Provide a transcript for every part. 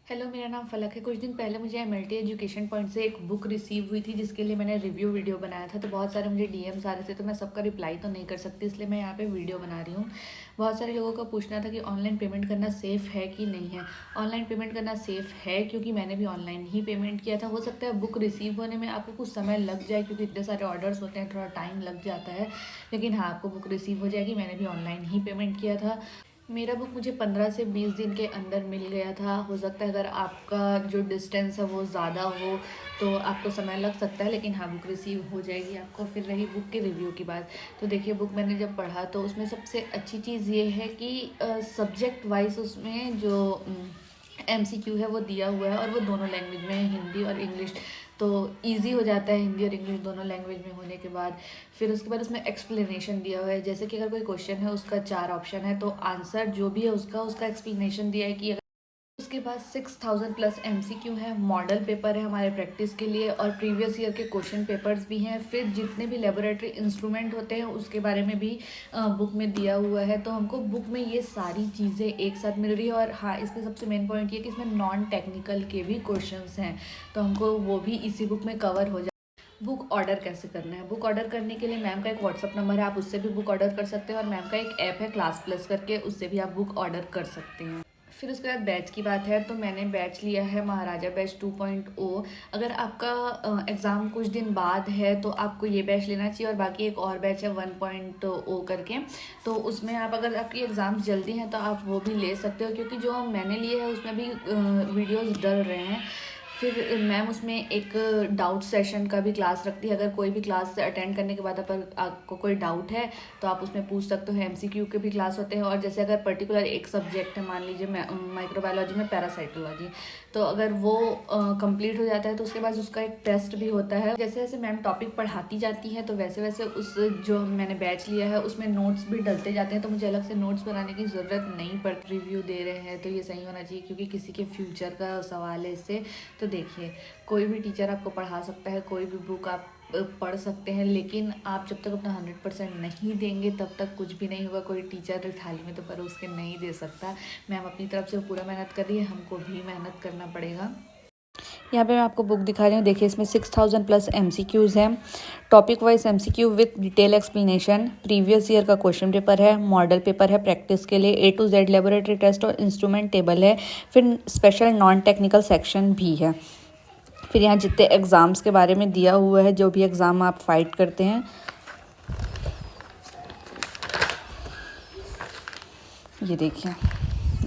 Hello, मेरा नाम फलक है। कुछ दिन पहले मुझे एमएलटी एजुकेशन पॉइंट से एक बुक रिसीव हुई थी जिसके लिए मैंने रिव्यू वीडियो बनाया था। तो बहुत सारे मुझे डीएम्स आ रहे थे, तो मैं सबका रिप्लाई तो नहीं कर सकती, इसलिए मैं यहाँ पे वीडियो बना रही हूँ। बहुत सारे लोगों का पूछना था कि ऑनलाइन पेमेंट करना सेफ़ है कि नहीं है। ऑनलाइन पेमेंट करना सेफ़ है, क्योंकि मैंने भी ऑनलाइन ही पेमेंट किया था। हो सकता है बुक रिसीव होने में आपको कुछ समय लग जाए, क्योंकि इतने सारे ऑर्डर्स होते हैं, थोड़ा टाइम लग जाता है। लेकिन हाँ, आपको बुक रिसीव हो जाएगी। मैंने भी ऑनलाइन ही पेमेंट किया था। मेरा बुक मुझे 15 से 20 दिन के अंदर मिल गया था। हो सकता है अगर आपका जो डिस्टेंस है वो ज़्यादा हो तो आपको समय लग सकता है, लेकिन हाँ, बुक रिसीव हो जाएगी आपको। फिर रही बुक के रिव्यू की बात, तो देखिए, बुक मैंने जब पढ़ा तो उसमें सबसे अच्छी चीज़ ये है कि सब्जेक्ट वाइज उसमें जो एमसीक्यू है वो दिया हुआ है, और वो दोनों लैंग्वेज में है, हिंदी और इंग्लिश। तो इजी हो जाता है हिंदी और इंग्लिश दोनों लैंग्वेज में होने के बाद। फिर उसके बाद उसमें एक्सप्लेनेशन दिया हुआ है, जैसे कि अगर कोई क्वेश्चन है उसका 4 ऑप्शन है, तो आंसर जो भी है उसका एक्सप्लेनेशन दिया है कि उसके बाद 6000 प्लस एमसीक्यू है, मॉडल पेपर है हमारे प्रैक्टिस के लिए, और प्रीवियस ईयर के क्वेश्चन पेपर्स भी हैं। फिर जितने भी लेबोरेटरी इंस्ट्रूमेंट होते हैं उसके बारे में भी बुक में दिया हुआ है। तो हमको बुक में ये सारी चीज़ें एक साथ मिल रही है। और हाँ, इसमें सबसे मेन पॉइंट ये कि इसमें नॉन टेक्निकल के भी क्वेश्चंस हैं, तो हमको वो भी इसी बुक में कवर हो जाए। बुक ऑर्डर कैसे करना है? बुक ऑर्डर करने के लिए मैम का एक व्हाट्सअप नंबर है, आप उससे भी बुक ऑर्डर कर सकते हैं। और मैम का एक ऐप है क्लास प्लस करके, उससे भी आप बुक ऑर्डर कर सकते हैं। फिर उसके बाद बैच की बात है, तो मैंने बैच लिया है महाराजा बैच 2.0। अगर आपका एग्ज़ाम कुछ दिन बाद है तो आपको ये बैच लेना चाहिए। और बाकी एक और बैच है 1.0 करके, तो उसमें आप, अगर आपकी एग्ज़ाम जल्दी हैं तो आप वो भी ले सकते हो, क्योंकि जो मैंने लिए है उसमें भी वीडियोज़ डल रहे हैं। फिर मैम उसमें एक डाउट सेशन का भी क्लास रखती है। अगर कोई भी क्लास अटेंड करने के बाद आपको कोई डाउट है तो आप उसमें पूछ सकते हो। एमसीक्यू के भी क्लास होते हैं। और जैसे अगर पर्टिकुलर एक सब्जेक्ट है, मान लीजिए माइक्रोबायोलॉजी में पैरासाइटोलॉजी, तो अगर वो कंप्लीट हो जाता है तो उसके बाद उसका एक टेस्ट भी होता है। जैसे जैसे मैम टॉपिक पढ़ाती जाती है तो वैसे वैसे उस जो मैंने बैच लिया है उसमें नोट्स भी डलते जाते हैं, तो मुझे अलग से नोट्स बनाने की ज़रूरत नहीं पड़ती। रिव्यू दे रहे हैं तो ये सही होना चाहिए, क्योंकि किसी के फ्यूचर का सवाल है इससे। तो देखिए, कोई भी टीचर आपको पढ़ा सकता है, कोई भी बुक आप पढ़ सकते हैं, लेकिन आप जब तक अपना 100% नहीं देंगे तब तक कुछ भी नहीं होगा। कोई टीचर थाली में तो परोस के नहीं दे सकता। मैम अपनी तरफ से पूरा मेहनत कर रही है, हमको भी मेहनत करना पड़ेगा। यहाँ पे मैं आपको बुक दिखा रही हूँ, देखिए इसमें 6000 प्लस एमसीक्यूज़ हैं। Topic wise MCQ with detail explanation, previous year का क्वेश्चन पेपर है, मॉडल पेपर है प्रैक्टिस के लिए, A to Z laboratory test और इंस्ट्रूमेंट टेबल है। फिर स्पेशल नॉन टेक्निकल सेक्शन भी है। फिर यहाँ जितने एग्ज़ाम्स के बारे में दिया हुआ है, जो भी एग्ज़ाम आप फाइट करते हैं, ये देखिए,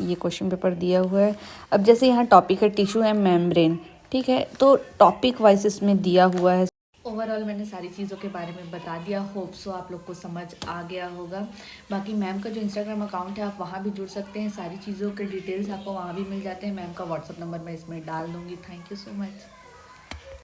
ये क्वेश्चन पेपर दिया हुआ है। अब जैसे यहाँ टॉपिक है टिश्यू एंड मेम्ब्रेन, ठीक है, तो टॉपिक वाइज इसमें दिया हुआ है। ओवरऑल मैंने सारी चीज़ों के बारे में बता दिया। होप सो आप लोग को समझ आ गया होगा। बाकी मैम का जो इंस्टाग्राम अकाउंट है आप वहाँ भी जुड़ सकते हैं, सारी चीज़ों के डिटेल्स आपको वहाँ भी मिल जाते हैं। मैम का व्हाट्सअप नंबर मैं इसमें डाल दूँगी। Thank you so much.